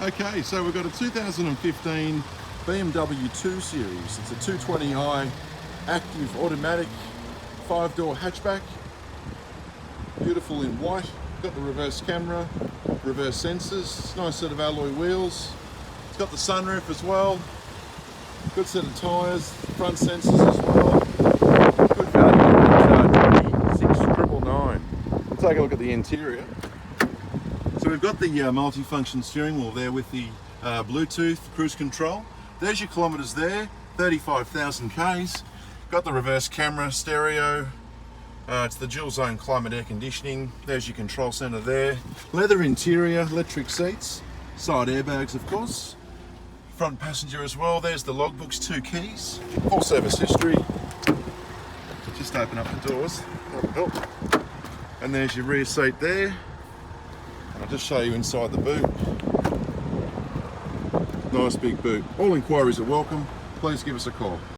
Okay, so we've got a 2015 BMW 2 Series. It's a 220i active automatic 5-door hatchback. Beautiful in white. Got the reverse camera, reverse sensors, nice set of alloy wheels. It's got the sunroof as well. Good set of tyres, front sensors as well. Good value, 26,999. We'll take a look at the interior. So we've got the multi-function steering wheel there with the Bluetooth cruise control. There's your kilometres there, 35,000 Ks. Got the reverse camera, stereo. It's the dual zone climate air conditioning. There's your control centre there. Leather interior, electric seats, side airbags of course. Front passenger as well. There's the logbooks, 2 keys, full service history. Just open up the doors, that'll help. And there's your rear seat there. I'll just show you inside the boot. Nice big boot. All inquiries are welcome. Please give us a call.